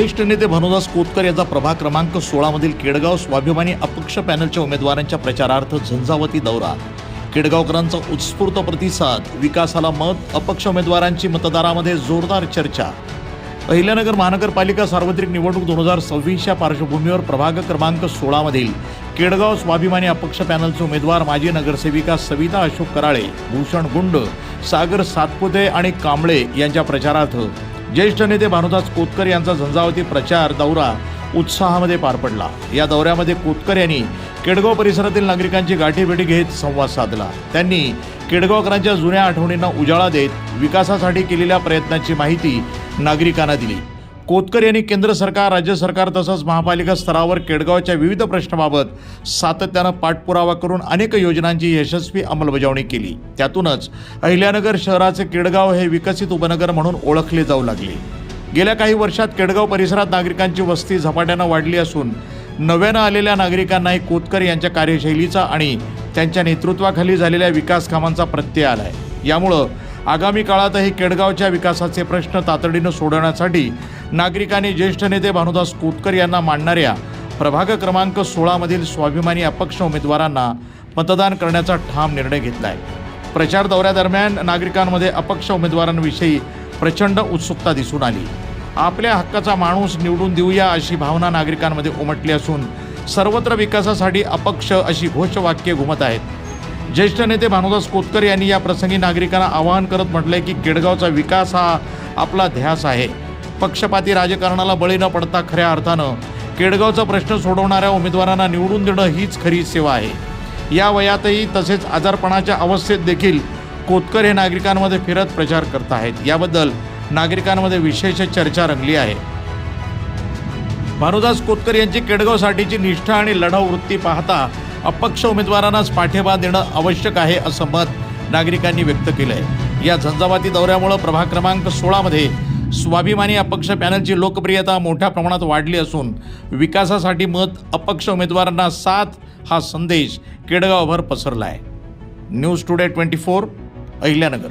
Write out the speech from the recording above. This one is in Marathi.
ज्येष्ठ नेते भानुदास कोतकर यांचा प्रभाग क्रमांक 16 मधील केडगाव स्वाभिमानी अपक्ष पॅनलच्या उमेदवारांच्या प्रचारार्थ झंझावती दौरा। केडगावकरांचा उत्स्फूर्त प्रतिसाद, विकासाला मत, अपक्ष उमेदवारांची मतदारामध्ये जोरदार चर्चा। अहिल्यानगर महानगरपालिका सार्वत्रिक निवडणूक 2026च्या पार्श्वभूमीवर प्रभाग क्रमांक 16 मधील केडगाव स्वाभिमानी अपक्ष पॅनलचे उमेदवार माजी नगरसेविका सविता अशोक कराळे, भूषण गुंड, सागर सातपुते आणि कांबळे यांच्या प्रचारार्थ ज्येष्ठ नेते भानुदास कोतकर यांचा झंझावती प्रचार दौरा उत्साहामध्ये पार पडला। या दौऱ्यामध्ये कोतकर यांनी केडगाव परिसरातील नागरिकांची गाठीभेटी घेत संवाद साधला। त्यांनी केडगावकरांच्या जुन्या आठवणींना उजाळा देत विकासासाठी केलेल्या प्रयत्नांची माहिती नागरिकांना दिली। कोतकर यांनी केंद्र सरकार, राज्य सरकार तसंच महापालिका स्तरावर केडगावच्या विविध प्रश्नांबाबत सातत्यानं पाठपुरावा करून अनेक योजनांची यशस्वी अंमलबजावणी केली। त्यातूनच अहिल्यानगर शहराचे केडगाव हे विकसित उपनगर म्हणून ओळखले जाऊ लागले। गेल्या काही वर्षात केडगाव परिसरात नागरिकांची वस्ती झपाट्यानं वाढली असून नव्यानं आलेल्या नागरिकांनाही कोतकर यांच्या कार्यशैलीचा आणि त्यांच्या नेतृत्वाखाली झालेल्या विकास कामांचा प्रत्यय आलाय। यामुळं आगामी काळातही केडगावच्या विकासाचे प्रश्न तातडीनं सोडवण्यासाठी नागरिकांनी ज्येष्ठ नेते भानुदास कोतकर यांना मांडणाऱ्या प्रभाग क्रमांक 16 मधील स्वाभिमानी अपक्ष उमेदवारांना मतदान करण्याचा ठाम निर्णय घेतलाय। प्रचार दौऱ्यादरम्यान नागरिकांमध्ये अपक्ष उमेदवारांविषयी प्रचंड उत्सुकता दिसून आली। आपल्या हक्काचा माणूस निवडून देऊया अशी भावना नागरिकांमध्ये उमटली असून सर्वत्र विकासासाठी अपक्ष अशी घोषवाक्ये घुमत आहेत। ज्येष्ठ नेते भानुदास कोतकर यांनी या प्रसंगी नागरिकांना आवाहन करत म्हटलंय की केडगावचा विकास हा आपला ध्यास आहे। पक्षपाती राजकारणाला बळी न पडता खऱ्या अर्थानं केडगावचा प्रश्न सोडवणाऱ्या उमेदवारांना निवडून देणं हीच खरी सेवा आहे। या वयातही तसेच आजारपणाच्या अवस्थेत देखील कोतकर हे नागरिकांमध्ये फिरत प्रचार करत आहेत। याबद्दल नागरिकांमध्ये विशेष चर्चा रंगली आहे। भानुदास कोतकर यांची केडगावसाठीची निष्ठा आणि लढाऊ वृत्ती पाहता अपक्ष उमेदवारांनाच पाठिंबा देणं आवश्यक आहे असं मत नागरिकांनी व्यक्त केलं आहे। या झंझावाती दौऱ्यामुळे प्रभाग क्रमांक 16 मध्ये स्वाभिमानी अपक्ष पॅनलची लोकप्रियता मोठ्या प्रमाणात वाढली असून विकासासाठी मत, अपक्ष उमेदवारांना साथ हा संदेश केडगावभर पसरला आहे। News today 24 Ahilyanagar.